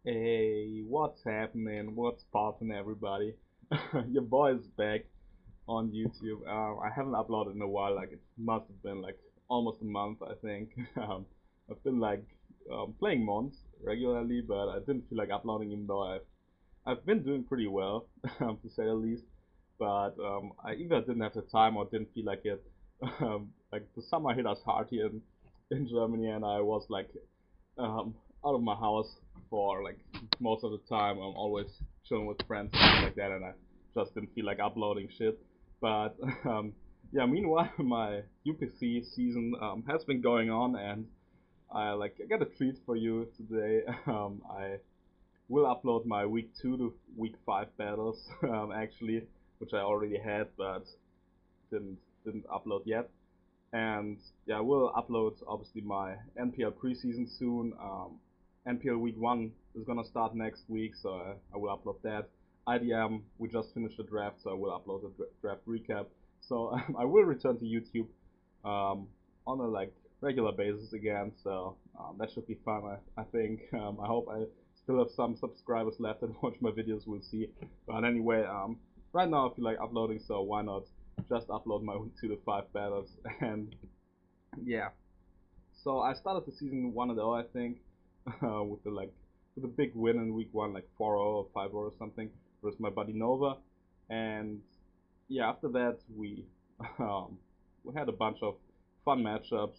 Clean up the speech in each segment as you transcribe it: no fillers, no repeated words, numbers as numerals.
Hey, what's happening? What's poppin', everybody? Your boy is back on YouTube. I haven't uploaded in a while. Like it must have been like almost a month, I think. I've been like playing Mons regularly, but I didn't feel like uploading, even though I've been doing pretty well, to say the least. But I either didn't have the time or didn't feel like it. Like the summer hit us hard here in Germany, and I was like um, out of my house for like most of the time. I'm always chilling with friends and stuff like that, and I just didn't feel like uploading shit. But yeah, meanwhile, my UPC season has been going on, and I got a treat for you today. I will upload my week 2 to week 5 battles, actually, which I already had, but didn't didn't upload yet. And yeah, we'll upload obviously my NPL preseason soon. NPL week 1 is gonna start next week, so I will upload that. IDM, we just finished the draft, so I will upload the draft recap. So I will return to YouTube on a like regular basis again. So that should be fun. I think. I hope I still have some subscribers left that watch my videos. We'll see. But anyway, right now I feel like uploading, so why not just upload my week 2 to 5 battles? And yeah, so I started the season 1-0, I think, with the with a big win in week 1, like 4-0 or 5-0 or something, versus my buddy Nova. And yeah, after that um, we had a bunch of fun matchups.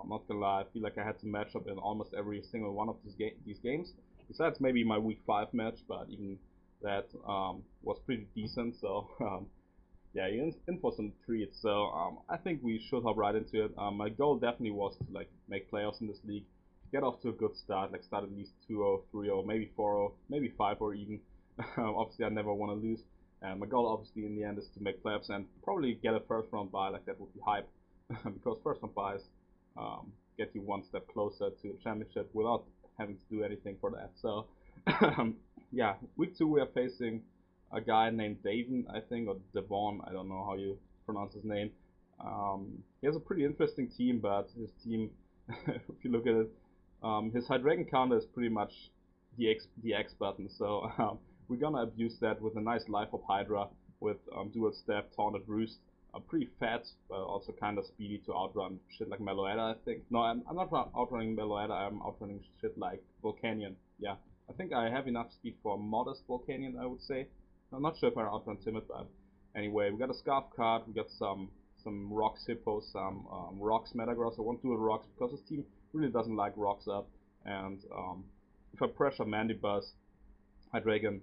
Not gonna lie, I feel like I had to match up in almost every single one of these games. Besides maybe my week 5 match, but even that was pretty decent. So yeah, you're in for some treats. So I think we should hop right into it. My goal definitely was to like make playoffs in this league, get off to a good start, like start at least 2-0, 3-0, maybe 4-0, maybe 5-0 even. Obviously, I never want to lose. And my goal, obviously, in the end, is to make playoffs and probably get a first round bye. Like that would be hype, because first round byes get you one step closer to a championship without having to do anything for that. So yeah, week 2 we are facing a guy named Davin, I think, or Devon. I don't know how you pronounce his name. He has a pretty interesting team, but his team, if you look at it, his High Dragon counter is pretty much the X button. So we're gonna abuse that with a nice Life of Hydra with dual step, taunted roost. Pretty fat, but also kind of speedy to outrun shit like Meloetta, I think. No, I'm not outrunning Meloetta, I'm outrunning shit like Volcanion. Yeah, I think I have enough speed for a modest Volcanion, I would say. I'm not sure if I outrun Timid, but anyway, we got a Scarf card, we got some Rocks Hippo, some Rocks Metagross. I won't do a Rocks because this team really doesn't like Rocks up. And if I pressure Mandibuzz, Hydreigon,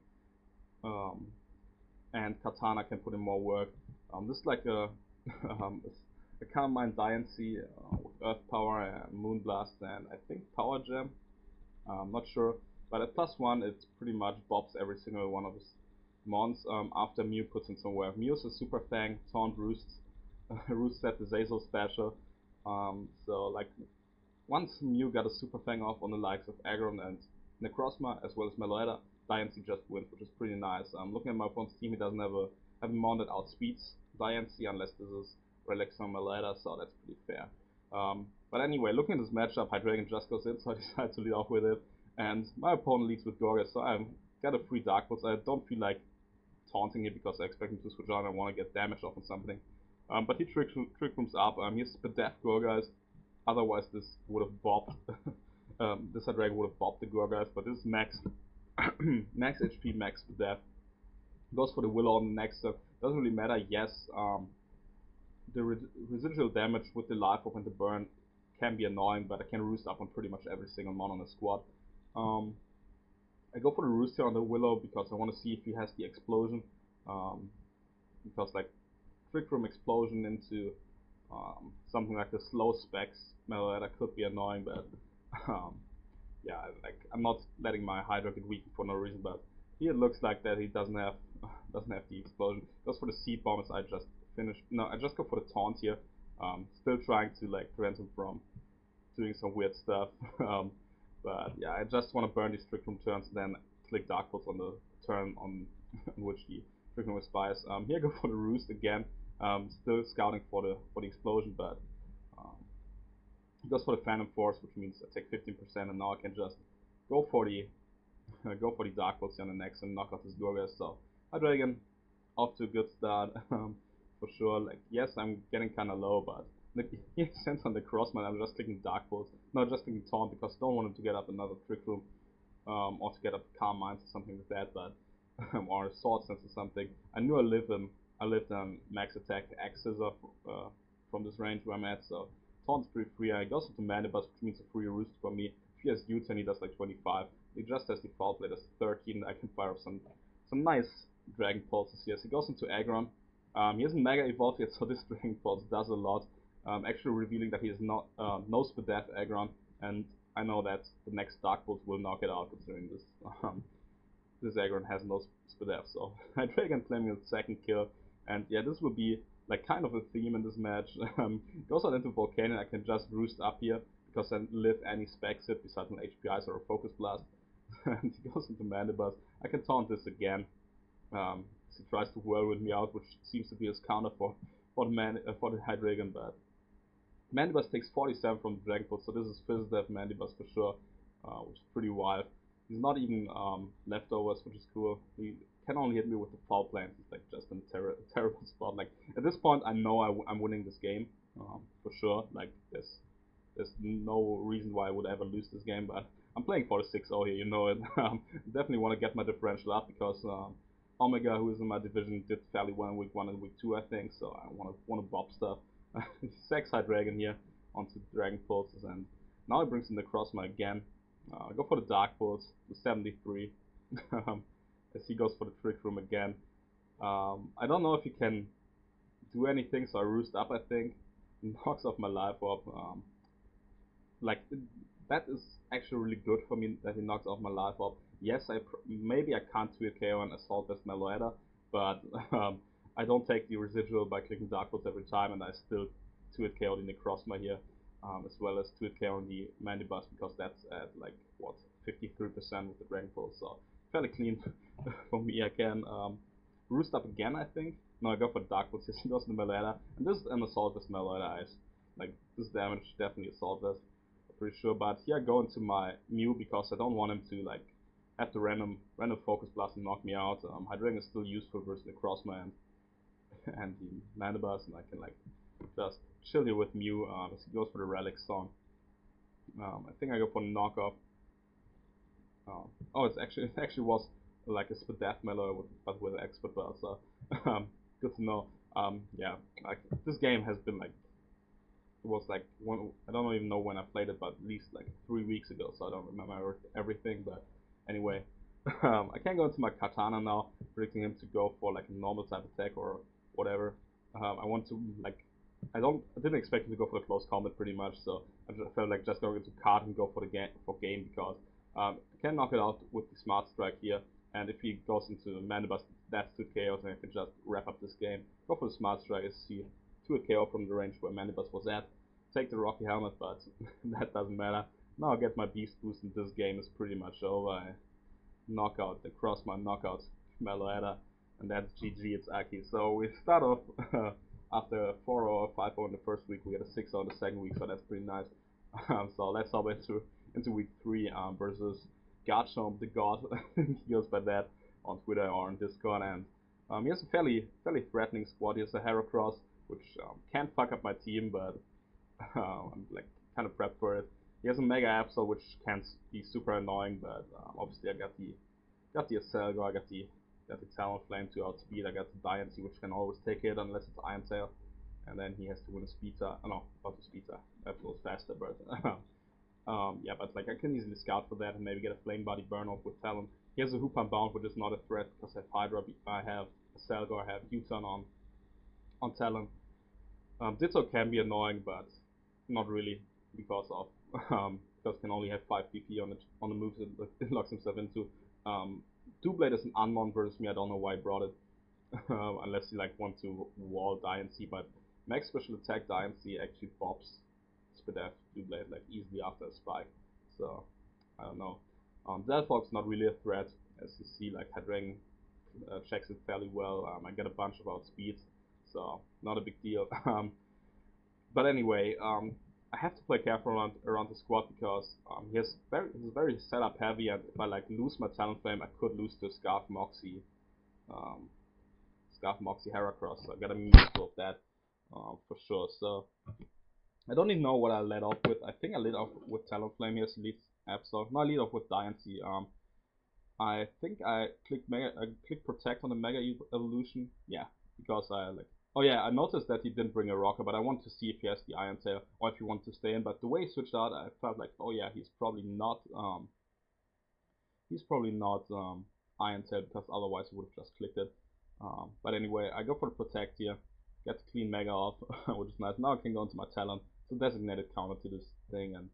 um, and Katana can put in more work. This is like a Carmine Diancie with Earth Power and Moonblast and I think Power Gem. I'm not sure. But at +1, it pretty much bobs every single one of his mons after Mew puts in some work. Mew's a Super Fang, Taunt Roost, Roost set the Zazel special. So like once Mew got a Super Fang off on the likes of Aggron and Necrozma as well as Meloetta, Diancie just wins, which is pretty nice. Looking at my opponent's team, he doesn't have a mon that outspeeds Diancie unless this is Relics on Meloetta, so that's pretty fair. But anyway, looking at this matchup, Hydreigon just goes in, so I decide to lead off with it. And my opponent leads with Gorgas, so I got a free Dark Pulse. I don't feel like taunting it because I expect him to switch on and want to get damage off on something. But he trick rooms up. He has Spadef Gorgas. Otherwise, this would have bopped. This Hydreigon would have bopped the Gorgas, but this is max max HP, max Spadef. Goes for the Willow on the next turn. Doesn't really matter. Yes, the residual damage with the life up and the burn can be annoying, but I can roost up on pretty much every single mon on the squad. Um, I go for the roost here on the Willow because I want to see if he has the explosion. Because like Trick Room explosion into something like the slow specs Meloetta could be annoying, but um, yeah, like I'm not letting my Hydra get weakened for no reason. But here it looks like that he doesn't have the explosion. Goes for the seed bombs. I just finished. No, I just go for the taunt here. Still trying to like prevent him from doing some weird stuff. But yeah, I just want to burn these Trick Room turns, then click Dark Pulse on the turn on which the Trick Room expires. Here I go for the Roost again. Still scouting for the explosion, but um, he goes for the Phantom Force, which means I take 15%, and now I can just go for the go for the Dark Pulse on the next and knock out this Gorgas. So Hydreigon off to a good start for sure. Like yes, I'm getting kind of low, but like he sends on the Crossman. I'm just clicking Dark Pulse, not just clicking Taunt because I don't want him to get up another Trick Room or to get up Calm Minds or something like that, but or Sword Sense or something. I knew I lived on max attack axis of from this range where I'm at, so Taunt's pretty free. I goes into Manibus, which means a free roost for me. If he has U-turn, he does like 25. He just has default play, that's 13. I can fire off some nice Dragon Pulses here. So he goes into Aggron. He hasn't Mega Evolved yet, so this Dragon Pulse does a lot. Actually revealing that he is not no Spadef Aggron, and I know that the next Dark Pulse will knock it out considering this Aggron has no Spadef, so Hydreigon claiming its second kill, and yeah, this will be like kind of a theme in this match. Goes out into Volcanion, I can just roost up here because I live any Specs hit besides an HP Ice or a Focus Blast, and he goes into Mandibus. I can taunt this again. He tries to whirlwind me out, which seems to be his counter for the Hydreigon, but Mandibus takes 47 from the Dragon Pulse, so this is Fizzdev Mandibus for sure, which is pretty wild. He's not even leftovers, which is cool. He can only hit me with the foul plants. He's like just in a terrible spot. Like at this point, I know I'm winning this game for sure. Like there's no reason why I would ever lose this game, but I'm playing for the 6-0 here, you know it. Definitely want to get my differential up because Omega, who is in my division, did fairly well in week 1 and week 2, I think. So I want to bob stuff. Sex Hydreigon here onto Dragon Pulses, and now he brings in the Crossma again. I go for the Dark Pulse with 73 as he goes for the Trick Room again. I don't know if he can do anything, so I roost up, I think. Knocks off my life up. Like, that is actually really good for me that he knocks off my life up. Yes, maybe I can't 2-hit KO an Assault Vest Meloetta, but I don't take the residual by clicking Dark Pulse every time, and I still 2-hit KO the Necrozma here. As well as 2-hit KO on the Mandibus because that's at like what 53% with the Dragon Pulse, so fairly clean for me. I can roost up again, I think. No, I go for Dark Pulse. He goes to the Meloetta, and this is an Assault Vest Meloetta Ice. Like this damage definitely Assault Vest, I'm pretty sure. But here I go into my Mew because I don't want him to like have the random Focus Blast and knock me out. Hydreigon is still useful versus the Crossma and the Mandibus, and I can like just chill here with Mew as he goes for the Relic Song. I think I go for knockoff. Oh, it actually was like a Spadef Mellow but with Expert Bell, so good to know. Yeah, like this game has been like it was like I don't even know when I played it, but at least like 3 weeks ago, so I don't remember everything. But anyway, I can go into my Katana now, predicting him to go for like a normal type attack or whatever. I want to like I didn't expect him to go for the close combat pretty much, so I just felt like just going into card and go for the game because I can knock it out with the Smart Strike here, and if he goes into Mandibus, that's 2 KOs, and I can just wrap up this game. Go for the Smart Strike as see 2 KO from the range where Mandibus was at. Take the Rocky Helmet, but that doesn't matter. Now I get my Beast Boost, and this game is pretty much over. I knock out the Crossman, knockout Meloetta, and that's GG, it's Aki. So we start off after 4-0 or 5-0 in the first week, we get a 6-0 in the second week, so that's pretty nice. So let's hop into week 3 versus Garchomp the God. He goes by that on Twitter or on Discord, and he has a fairly threatening squad. He has a Heracross, which can fuck up my team, but I'm like kind of prepped for it. He has a Mega Absol, which can be super annoying, but obviously I got the Acelgar, I got the Talonflame to outspeed, I got the Diancie, which can always take it unless it's Iron Tail, and then he has to win a Speed Tie. Oh, no, not a Speed Tie. That was faster, but yeah, but like I can easily scout for that and maybe get a Flame Body Burn off with Talon. He has a Hoop Bound, which is not a threat because I have Hydra, I have Acelgar, I have U-turn on Talon. Ditto can be annoying, but not really because of because can only have 5 PP on the moves it locks himself into. Doublade is an unmon versus me. I don't know why I brought it unless you like want to wall Diancie, but max special attack Diancie actually pops Spadef Doublade like easily after a spike. So I don't know. Delphog's not really a threat, as you see. Like Hydreigon checks it fairly well. I get a bunch of outspeeds, so not a big deal. But anyway, I I have to play careful around the squad because he's very setup heavy, and if I like lose my Talonflame, I could lose to um, Scarf Moxie Heracross. So I gotta be mindful of that for sure. So I don't even know what I led off with. I think I led off with Talonflame here, so leads Absol. No, I lead off with Diancie. I think I clicked Protect on the Mega Evolution. Yeah, because I like. Oh yeah, I noticed that he didn't bring a Rocker, but I want to see if he has the Iron Tail or if he wants to stay in. But the way he switched out, I felt like, oh yeah, he's probably not Iron Tail, because otherwise he would have just clicked it. But anyway, I go for the Protect here, get the clean Mega off, which is nice. Now I can go into my Talon. It's a designated counter to this thing, and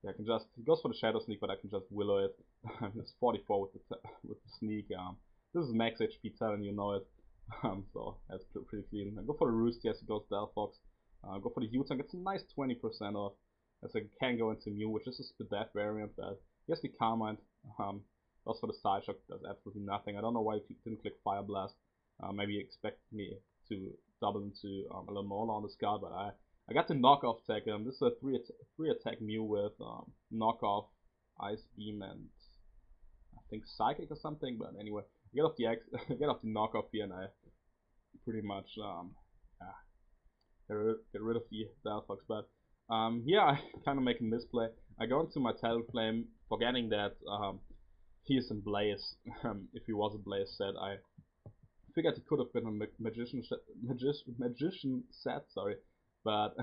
yeah, I can just, he goes for the Shadow Sneak, but I can just Willow it. It's 44 with the Sneak. This is max HP Talon, you know it. So that's pretty clean. I go for the Roost, yes, it goes Delphox. Go for the U-turn, gets a nice 20% off, as I can go into Mew, which is a Spadef variant, but yes, the Carmine. Goes for the Side Shock, does absolutely nothing. I don't know why he didn't click Fire Blast. Maybe he expected me to double into a little more on the Scar, but I got the knockoff tag. This is a three attack Mew with knockoff, Ice Beam, and I think Psychic or something. But anyway, get off the get off the knockoff here, and I pretty much get rid of the Delphox. But here I kind of make a misplay. I go into my Talonflame, forgetting that he is in Blaze. If he was a Blaze set, I figured it could have been a magician set, sorry, but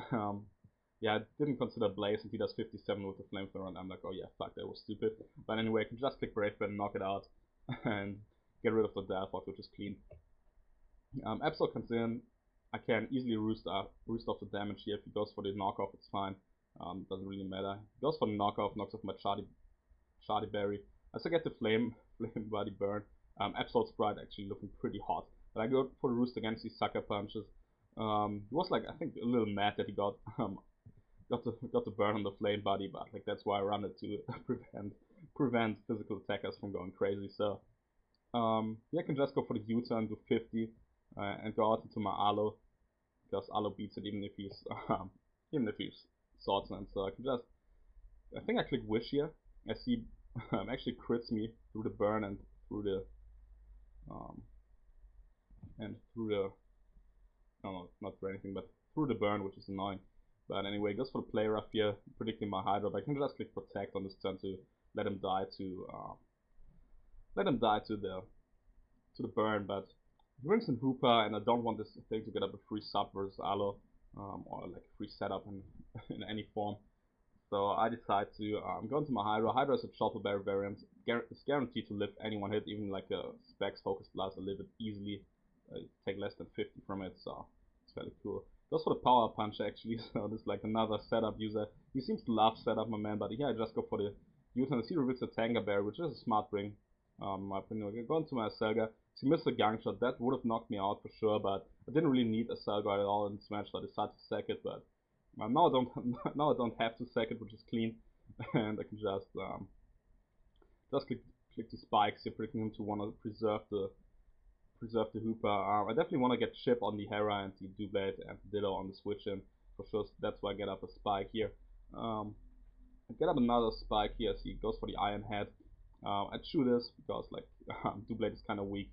yeah, I didn't consider Blaze, and he does 57 with the Flamethrower, and I'm like, oh yeah, fuck, that was stupid. But anyway, I can just click Brave Bird and knock it out, and get rid of the Delphox, which is clean. Absol comes in, I can easily roost off the damage here. If he goes for the knockoff, it's fine, doesn't really matter. He goes for the knockoff, knocks off my Shardy Berry. I still get the Flame Body Burn. Absol Sprite actually looking pretty hot. But I go for the Roost against these Sucker Punches. He was like, I think, a little mad that he got the burn on the Flame Body, but like that's why I run it to prevent physical attackers from going crazy. So yeah, I can just go for the U-turn, do 50, and go out into my Alo, because Alo beats it even if he's Swordsman. So I can just, I think I click Wish here. I see actually crits me through the burn and through the no, not for anything, but through the burn, which is annoying. But anyway, it goes for the Play Rough here, predicting my Hydra. But I can just click Protect on this turn to let him die to the burn. But he brings in Hooper, and I don't want this thing to get up a free sub versus Alo, or like a free setup in any form. So I decide to go into my Hydra. Hydra is a Chopper Berry variant. It's guaranteed to live any one hit, even like a Specs Focus Blast. I live it easily. Take less than 50 from it, so it's fairly cool. Goes for the Power Punch actually, so this is like another setup user. He seems to love setup, my man, but here I just go for the U-turn. I see reveals a Tanga Berry, which is a smart bring. My opinion. I go into my Selga. He missed a Gang Shot. That would have knocked me out for sure, but I didn't really need a Selga at all in Smash, so I decided to sack it. But now I don't have to sack it, which is clean, and I can just click the spikes here, predicting him to want to preserve the Hooper. I definitely want to get Chip on the Hera and the Doublade and the Ditto on the switch in for sure. So that's why I get up a spike here. I get up another spike here. So he goes for the Iron Head. I chew this because like Doublade is kind of weak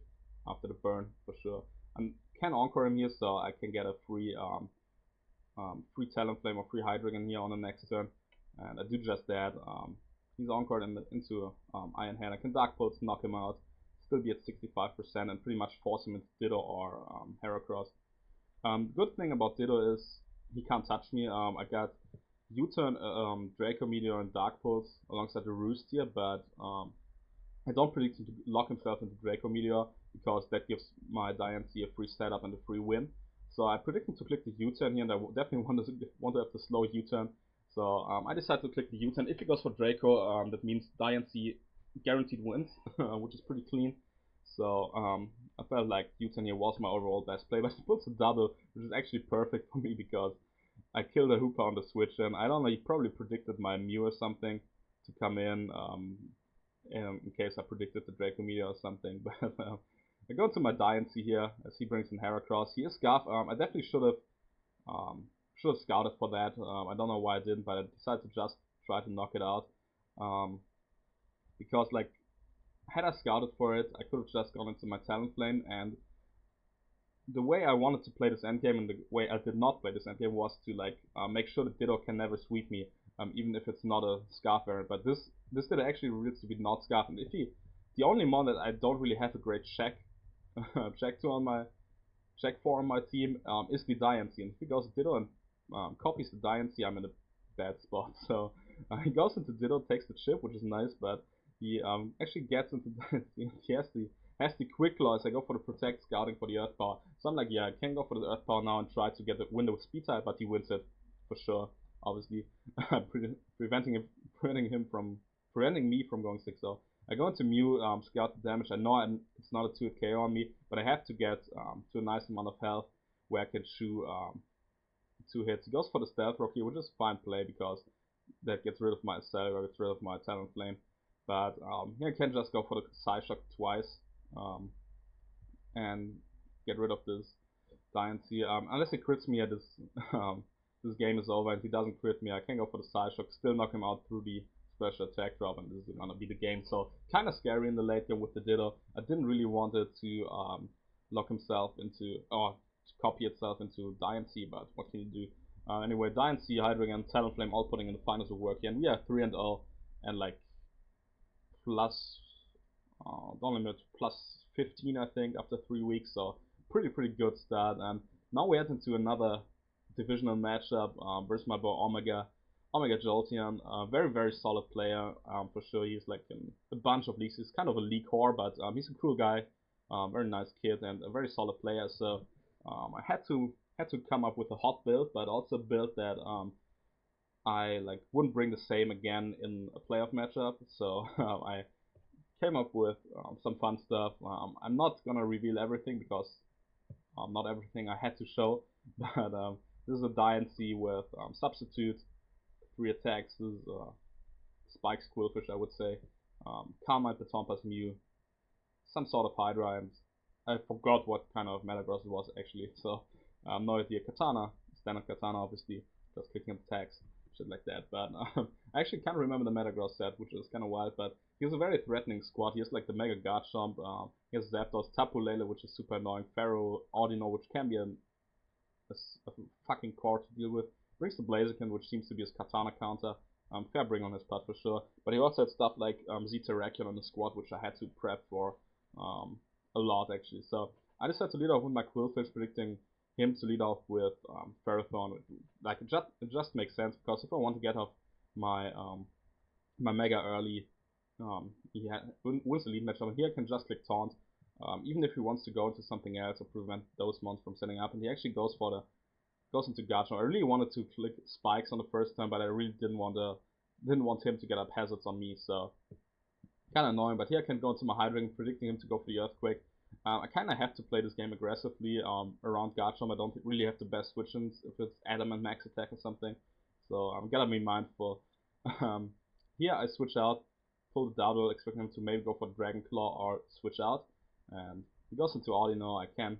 after the burn for sure. I can Encore him here, so I can get a free Talonflame or free Hydreigon here on the next turn, and I do just that. He's Encored into Iron Head. I can Dark Pulse, knock him out, still be at 65%, and pretty much force him into Ditto or Heracross. Good thing about Ditto is he can't touch me. I got U-turn, Draco Meteor, and Dark Pulse alongside the Roost here, but I don't predict him to lock himself into Draco Meteor because that gives my Diancie a free setup and a free win. So I predict him to click the U-turn here, and I definitely want to have the slow U-turn. So I decided to click the U-turn. If he goes for Draco, that means Diancie guaranteed wins, which is pretty clean. So I felt like U-turn here was my overall best play, but he puts a double, which is actually perfect for me because I killed a Hooper on the switch, and I don't know, he probably predicted my Mew or something to come in case I predicted the Draco Meteor or something. But I go to my Diancie here as he brings in Heracross. He is Scarf. I definitely should should have scouted for that. I don't know why I didn't, but I decided to just try to knock it out. Um, because like had I scouted for it, I could have just gone into my Talonflame, and the way I wanted to play this endgame and the way I did not play this endgame was to like make sure that Ditto can never sweep me, even if it's not a Scarf variant. But this Ditto actually reveals to be not Scarf, and if he, the only mon that I don't really have a great check check to on my check for on my team is the Diancie, and if he goes Ditto and copies the Diancie, I'm in a bad spot. So he goes into Ditto, takes the chip, which is nice, but he actually gets into Diancie. He has the quick claw as I go for the protect scouting for the earth power. So I'm like, yeah, I can go for the earth power now and try to get the window with speed type, but he wins it for sure. Obviously, preventing me from going 6-0. I go into Mew, scout the damage. I know it's not a 2-hit KO on me, but I have to get to a nice amount of health where I can chew 2 hits. He goes for the Stealth Rock here, which is fine play because that gets rid of my Cell, gets rid of my Talonflame. But here I can just go for the Psyshock twice and get rid of this Diancie. Unless he crits me at this, this game is over and he doesn't crit me, I can go for the Psyshock, still knock him out through the special attack drop, and this is gonna be the game. So kind of scary in the late game with the Ditto. I didn't really want it to lock himself into, or to copy itself into Diancie, but what can you do? Anyway, Diancie, Hydreigon, and Talonflame all putting in the finals of work here, and we are 3-0 and like plus don't limit plus 15 I think after 3 weeks, so pretty good start. And now we head into another divisional matchup versus my boy Omega Jolteon, very solid player for sure. He's like in a bunch of leagues. He's kind of a league whore, but he's a cool guy, very nice kid and a very solid player. So I had to come up with a hot build, but also a build that I like wouldn't bring the same again in a playoff matchup. So I came up with some fun stuff. I'm not gonna reveal everything because not everything I had to show, but this is a Diancie with substitute, 3 attacks. This is Spike Squillfish, I would say. Carmine Patompas Mew, some sort of Hydra, and I forgot what kind of Metagross it was actually. So no idea. Katana, standard Katana, obviously, just clicking attacks, shit like that. But I actually can't remember the Metagross set, which is kind of wild. But he has a very threatening squad. He has like the Mega Garchomp. He has Zapdos, Tapu Lele, which is super annoying. Pharaoh, Audino, which can be a fucking core to deal with. Brings the Blaziken, which seems to be his Katana counter. Fair bring on his part for sure. But he also had stuff like Z-Terrakion on the squad, which I had to prep for a lot actually. So I decided to lead off with my Quillfish, predicting him to lead off with Ferrothorn. Like it just makes sense because if I want to get off my my Mega early, he wins the lead matchup, and here I can just click Taunt. Even if he wants to go into something else or prevent those mons from setting up, and he actually goes into Garchomp. I really wanted to click Spikes on the first turn, but I really didn't want him to get up hazards on me, so kind of annoying. But here I can go into my Hydreigon, predicting him to go for the Earthquake. I kind of have to play this game aggressively around Garchomp. I don't really have the best switch-ins if it's Adamant Max Attack or something, so I'm gotta be mindful. Here I switch out, pull the Dowdle, expecting him to maybe go for Dragon Claw or switch out, and he goes into Audino. I can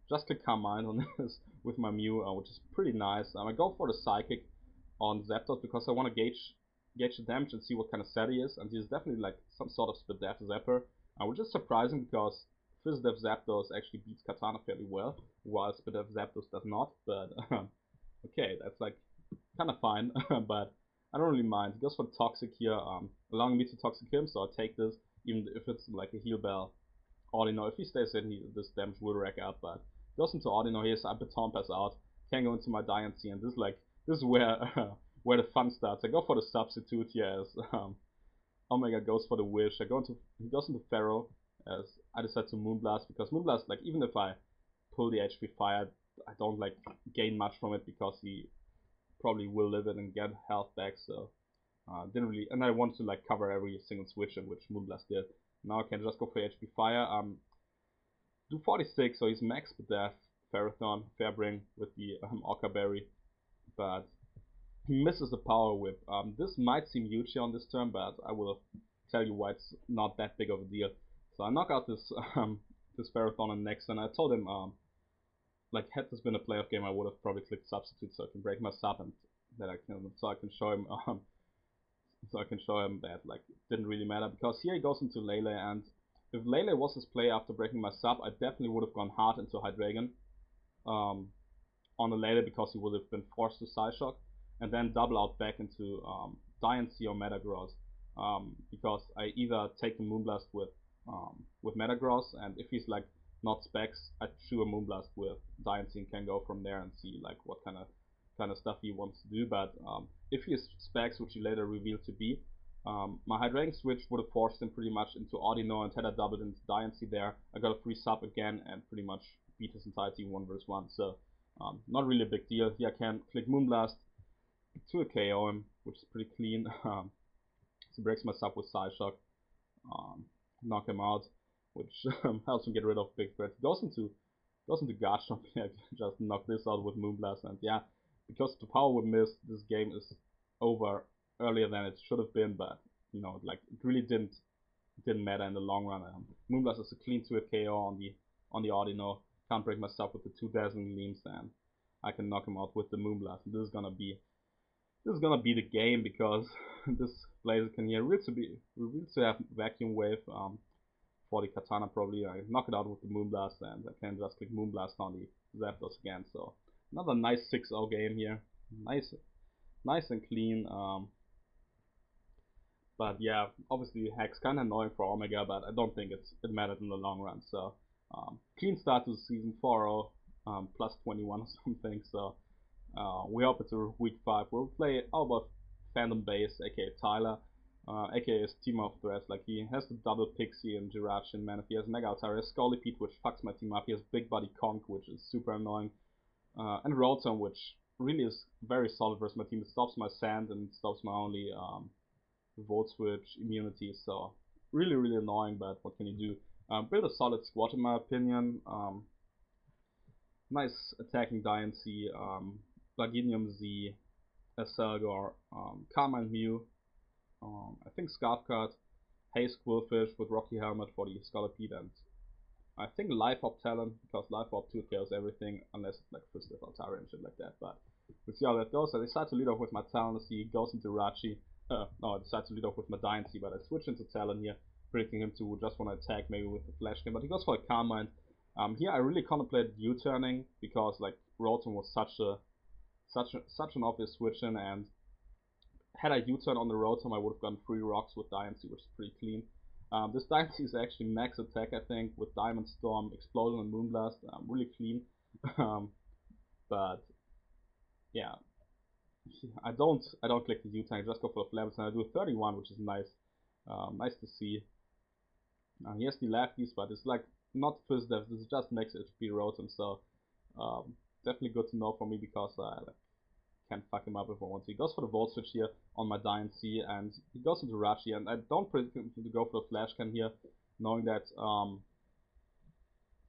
just click Carmine on this with my Mew, which is pretty nice. I go for the Psychic on Zapdos because I want to gauge the damage and see what kind of set he is, and he's definitely like some sort of Spadef Zapper, which is surprising because Fizzdev Zapdos actually beats Katana fairly well, while Spadef Zapdos does not, but okay, that's like kind of fine, but I don't really mind. He goes for Toxic here, allowing me to Toxic him, so I take this, even if it's like a Heal Bell. Audino, if he stays in, this damage will rack up, but goes into Audino here, so I Baton Pass out, can go into my Diancie, and this is where where the fun starts. I go for the substitute here as Omega goes for the Wish. He goes into Pharaoh as I decide to Moonblast, because Moonblast, like, even if I pull the HP Fire, I don't like gain much from it because he probably will live it and get health back, so didn't really, and I want to like cover every single switch in which Moonblast did. Now I can just go for HP Fire, do 46, so he's max Death, Ferrothorn, Fairbring with the Orca Berry, but he misses the Power Whip. This might seem huge here on this turn, but I will tell you why it's not that big of a deal. So I knock out this this Ferrothorn on next, and I told him like had this been a playoff game, I would have probably clicked substitute so I can break my sub and that I can show him that like it didn't really matter, because here he goes into Lele, and if Lele was his play after breaking my sub, I definitely would have gone hard into Hydreigon on the Lele, because he would have been forced to Psyshock and then double out back into Diancie or Metagross, because I either take the Moonblast with Metagross, and if he's like not specs, I chew a Moonblast with Diancie and can go from there and see like what kind of stuff he wants to do. But if he is specs, which he later revealed to be, my Hydreigon switch would have forced him pretty much into Audino, and had I doubled into Diancie there, I got a free sub again and pretty much beat his entire team 1v1. So not really a big deal. Here I can click Moonblast to a KO him, which is pretty clean. So breaks my sub with Psyshock, knock him out, which helps him get rid of big threats. Goes into guard shot. Yeah, just knock this out with Moonblast, and yeah, because the power would miss, this game is over earlier than it should have been. But you know, like it really didn't matter in the long run. Moonblast is a clean 2-hit KO on the Audino. Can't break myself with the 2 dazzling gleams, and I can knock him out with the Moonblast. And this is gonna be the game, because this Blaziken here reveals to have Vacuum Wave for the Katana probably. I knock it out with the Moonblast, and I can just click Moonblast on the Zapdos again. So another nice 6-0 game here. Nice and clean. But yeah, obviously Hex kind of annoying for Omega, but I don't think it mattered in the long run. So clean start to the season, 4-0, plus 21 or something. So we hope it's a week 5. We'll play Albert Phantom Base, aka Tyler, aka his team of threats. Like he has the double Pixie and Jirachi and Manaphy. He has Mega Altaria, Scolipede, which fucks my team up. He has Big Buddy Conk, which is super annoying, and Rotom, which really is very solid versus my team. It stops my Sand and stops my only Volt Switch immunity. So really annoying, but what can you do? Build a solid squad in my opinion. Nice attacking Diancie, Laginium Z, Aselgor, Carmine Mew, I think Scarfcard, Haze Quillfish with Rocky Helmet for the Scolipede, and I think Life Orb Talent, because Life Orb 2 kills everything unless it's like Twisted Altaria and shit like that. But we'll see how that goes. I decide to lead off with my Talon. He goes into Rachi. No, I decide to lead off with my Diancie, but I switch into Talon here, predicting him to just want to attack maybe with the Flash Game. But he goes for a Carmine. Here I really contemplated U-turning, because like Rotom was such an obvious switch in, and had I U-turn on the Rotom, I would have gotten 3 rocks with Diancie, which is pretty clean. This Diancie is actually max attack, I think, with Diamond Storm, Explosion, and Moonblast. Really clean. But yeah, I don't click the U-turn. I just go for the Flabbers, and I do a 31, which is nice. Nice to see. He has the lefties, but it's like not Fizz Dev. This is just max HP Rotom, so definitely good to know for me, because I can't fuck him up if I want to. He goes for the Volt Switch here on my Diancie, and he goes into Rachi, and I don't predict him to go for the Flash Can here, knowing that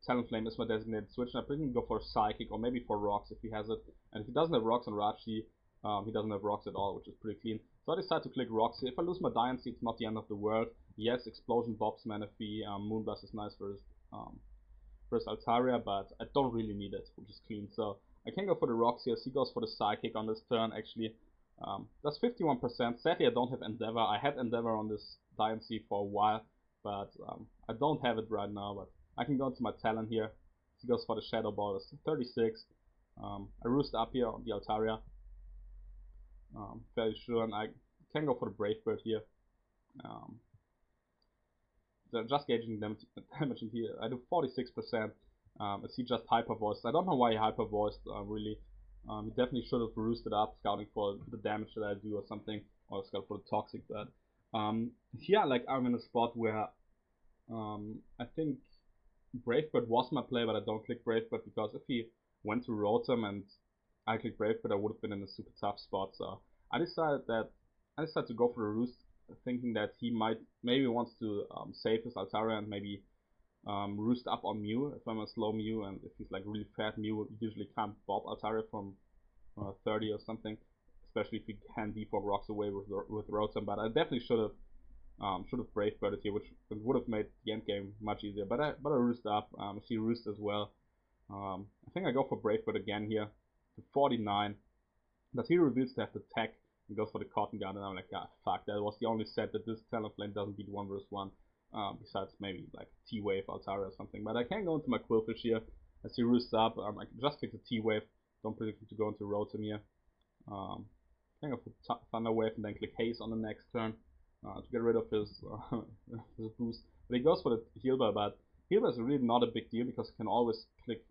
Talonflame is my designated switch, and I predict him to go for a Psychic, or maybe for Rocks if he has it. And if he doesn't have Rocks on Rachi, he doesn't have Rocks at all, which is pretty clean. So I decide to click Rocks here. If I lose my Diancie, it's not the end of the world. Yes, Explosion Bobs Manaphy, Moonblast is nice versus Altaria, but I don't really need it, which is clean. So I can go for the Rocks here. He goes for the Psychic on this turn, actually. That's 51%. Sadly, I don't have Endeavor. I had Endeavor on this Diancie for a while, but I don't have it right now. But I can go into my Talon here. He goes for the Shadow Ball. That's 36. I roost up here on the Altaria. Fairly sure, and I can go for the Brave Bird here. Just gauging damage in here. I do 46%. Is he just hyper voiced? I don't know why he hyper voiced, really. He definitely should have roosted up, scouting for the damage that I do or something, or scout for the toxic. But here, like, I'm in a spot where I think Bravebird was my play, but I don't click Bravebird, because if he went to Rotom and I clicked Bravebird, I would have been in a super tough spot. So I decided to go for the roost, thinking that he maybe wants to save his Altaria and maybe roost up on Mew if I'm a slow Mew, and if he's like really fat Mew, usually can't bob Altaria from 30 or something, especially if he can default rocks away with Rotom. But I definitely should have Brave Birded here, which would have made the end game much easier. But I roost up. She roost as well. I think I go for Brave Bird again here to 49. But he reveals to have the tech and goes for the Cotton Gun, and I'm like, yeah, fuck, that was the only set that this Talonflame doesn't beat 1 vs 1, besides maybe like T-Wave, Altaria or something. But I can go into my Quillfish here as he roosts up. I can just click the T-Wave, don't predict him to go into Rotom here. I think I put Thunder Wave and then click Haze on the next turn to get rid of his, his boost. But he goes for the Heal Bell, but Heal Bell is really not a big deal because you can always click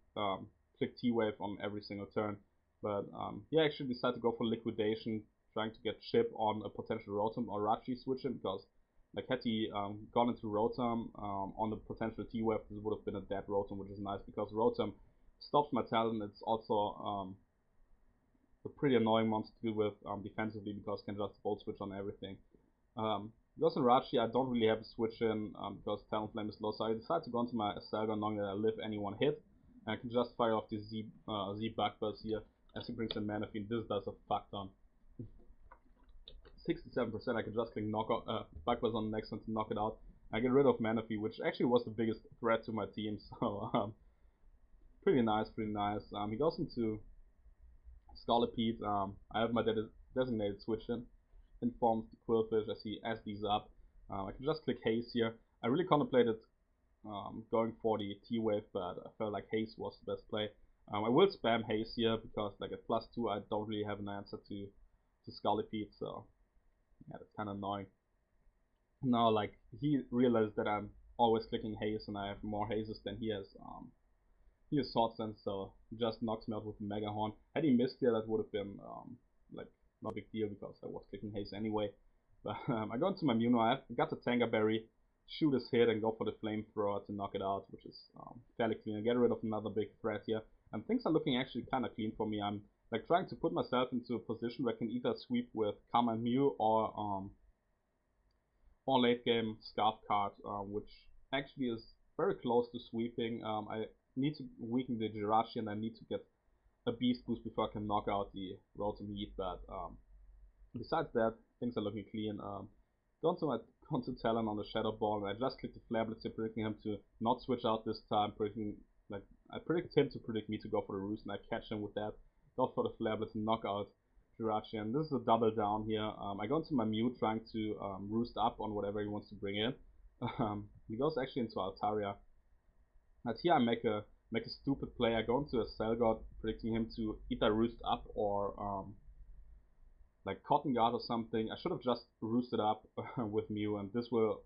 T-Wave on every single turn. But he actually decided to go for Liquidation, trying to get Chip on a potential Rotom or Rachi switching, because like had he gone into Rotom on the potential T-Wave, this would have been a dead Rotom, which is nice because Rotom stops my talent. It's also a pretty annoying monster to deal with defensively because it can just Volt Switch on everything. Because in Rachi I don't really have a switch in because Talonflame is low, so I decided to go into my Acelga knowing that I live any one hit. And I can just fire off the Z Bug Buzz here as he brings in Manaphy. This does a fuck ton. 67%, I can just click Bug Buzz on the next one to knock it out. I get rid of Manaphy, which actually was the biggest threat to my team, so pretty nice, pretty nice. He goes into Scarlet. I have my designated switch in. Informs the Quillfish as he adds these up. I can just click Haze here. I really contemplated going for the T-Wave, but I felt like Haze was the best play. I will spam Haze here because like at +2 I don't really have an answer to Scarlet, so yeah, that's kind of annoying. Now like he realized that I'm always clicking Haze and I have more Hazes than he has Sword Sense, so he just knocks me out with Mega Horn. Had he missed here, that would have been like not a big deal because I was clicking Haze anyway. But I go into my Muno. I got the Tanker Berry, shoot his hit, and go for the Flamethrower to knock it out, which is fairly clean. I get rid of another big threat here, and things are looking actually kind of clean for me. I'm like trying to put myself into a position where I can either sweep with Karma and Mew or late game Scarf card, which actually is very close to sweeping. I need to weaken the Jirachi and I need to get a Beast Boost before I can knock out the Rotom Heat, but besides that, things are looking clean. Going to Talon on the Shadow Ball, and I just click the Flare Blitz here, predicting him to not switch out this time, I predict him to predict me to go for the Roost, and I catch him with that. Go for the Flare Blitz and knock out Jirachi, and this is a double down here. I go into my Mew trying to roost up on whatever he wants to bring in. He goes actually into Altaria. But here I make a stupid play. I go into a Cell predicting him to either roost up or like Cotton Guard or something. I should have just roosted up with Mew, and this will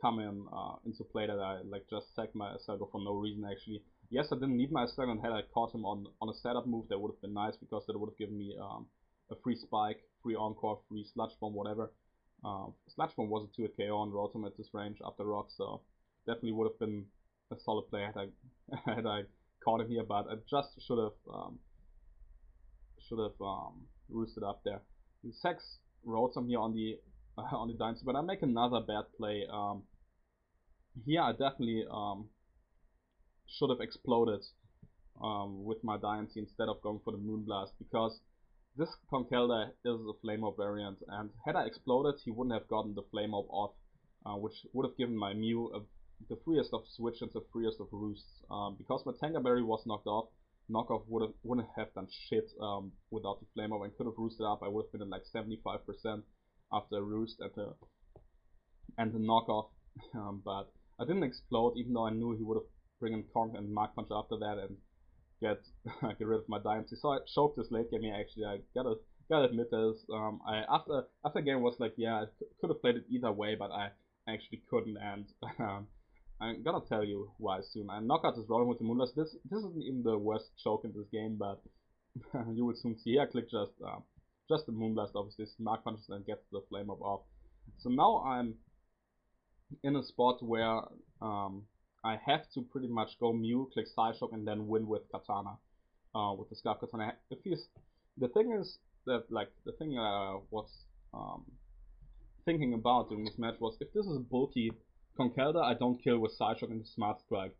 come in into play that I like just sacked my Acelga for no reason actually. Yes, I didn't need my Acelga, and had I caught him on a setup move, that would have been nice because that would have given me a free Spike, free Encore, free Sludge Bomb, whatever. Sludge Bomb was a 2-hit KO on Rotom at this range after Rock, so definitely would have been a solid play had I had I caught him here, but I just should have roosted up there. Sex Rotom here on the Dynasty, but I make another bad play. Here I definitely should have exploded with my Dynasty instead of going for the Moonblast, because this Conkeldurr is a Flame Orb variant, and had I exploded, he wouldn't have gotten the Flame Orb off, which would have given my Mew the freest of switch and the freest of roosts. Because my Tangerberry was knocked off, knockoff wouldn't have done shit without the Flame Orb and could have roosted up. I would have been at like 75% after a roost and the knockoff. But I didn't explode, even though I knew he would have bring in Conk and Mark Punch after that and get rid of my Dynasty. So I choked this late game here. Actually, I gotta admit this. I after game was like, yeah, I could have played it either way, but I actually couldn't, and I'm gonna tell you why soon. I knock out this rolling with the Moonblast. This isn't even the worst choke in this game, but you will soon see. Here I click just the Moonblast, obviously. Mark Punches and gets the Flame Up off. So now I'm in a spot where I have to pretty much go Mew, click Psyshock, and then win with Katana, with the Scarf Katana. The thing is that like the thing I was thinking about during this match was, if this is a bulky Conkeldurr, I don't kill with Psyshock into Smart Strike.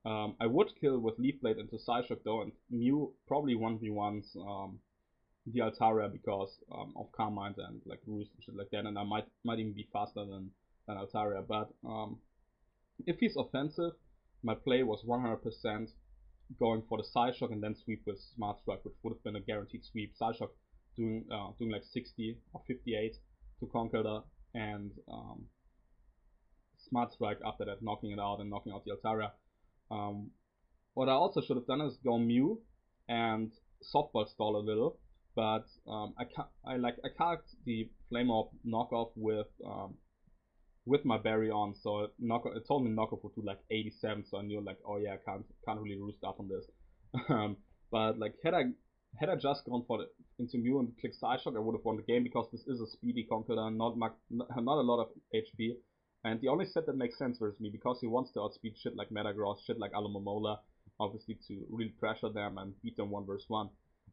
I would kill with Leaf Blade into Psyshock though, and Mew probably 1v1s the Altaria because of Calm Mind and like Roost and shit like that, and I might even be faster than Altaria. But if he's offensive, my play was 100% going for the side shock and then sweep with smart strike, which would have been a guaranteed sweep. Side shock doing like 60 or 58 to conquer the, and smart strike after that, knocking it out and knocking out the Altaria. Um, what I also should have done is go Mew and softball stall a little, but I calced the Flame Orb knockoff with my berry on, so it told me knockoff would do like 87, so I knew like, oh yeah, I can't really roost up on this. But like had I just gone for the into Mew and click side shock, I would have won the game because this is a speedy Conkeldurr, not a lot of HP, and the only set that makes sense versus me because he wants to outspeed shit like Metagross, shit like Alomomola, obviously to really pressure them and beat them 1 versus 1.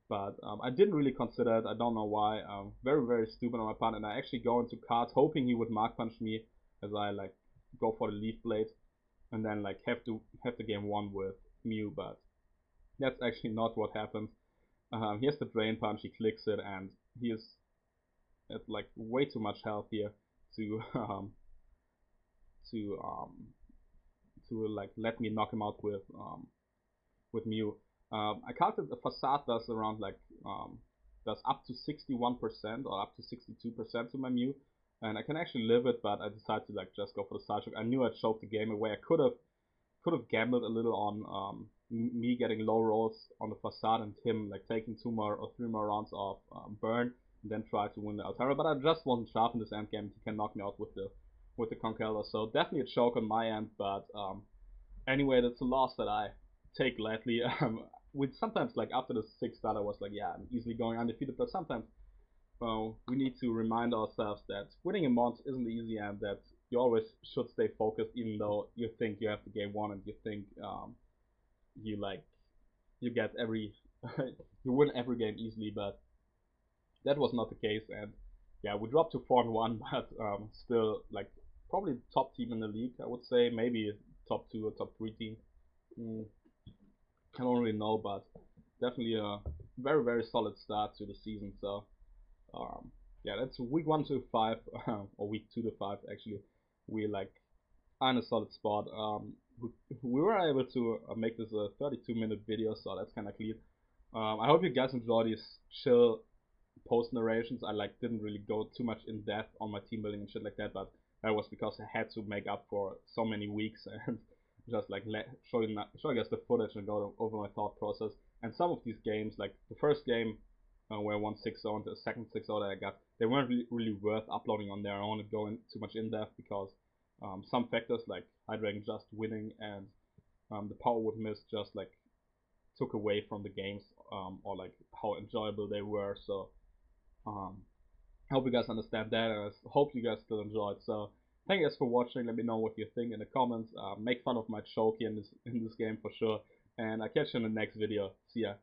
But I didn't really consider it. I don't know why. Very very stupid on my part, and I actually go into cards hoping he would mark punch me as I like go for the Leaf Blade and then like have the game won with Mew, but that's actually not what happened. He has the Drain Punch, he clicks it, and he is at like way too much health here to to um to like let me knock him out with Mew. I calculated the Facade does around like does up to 61% or up to 62% to my Mew, and I can actually live it, but I decided to like just go for the side shock. I knew I'd choke the game away. I could have gambled a little on me getting low rolls on the Facade and him like taking 2 more or 3 more rounds of burn and then try to win the Altera. But I just wasn't sharp in this end game. He can knock me out with the Conkeldurr. So definitely a choke on my end. But anyway, that's a loss that I take lightly. With sometimes like after the 6th start, I was like, yeah, I'm easily going undefeated. But sometimes we need to remind ourselves that winning a Mont isn't easy and that you always should stay focused, even though you think you have the game won and you think you like you get every you win every game easily, but that was not the case. And yeah, we dropped to 4-1, but still like probably top team in the league. I would say maybe top 2 or top 3 team. Mm, I don't really know, but definitely a very very solid start to the season. So yeah, that's week 1 to 5 or week 2 to 5 actually. We like on a solid spot. We were able to make this a 32-minute video, so that's kind of clean. I hope you guys enjoy these chill post narrations. I like didn't really go too much in depth on my team building and shit like that, but that was because I had to make up for so many weeks and just like show you guys the footage and go over my thought process. And some of these games, like the first game where I won 6-0 and the second 6-0 that I got, they weren't really worth uploading on their own and going too much in depth because some factors like Hydreigon just winning and the power would miss just like took away from the games or like how enjoyable they were. So um, I hope you guys understand that, and I hope you guys still enjoyed. So thank you guys for watching. Let me know what you think in the comments. Make fun of my choke here in this game for sure, and I'll catch you in the next video. See ya.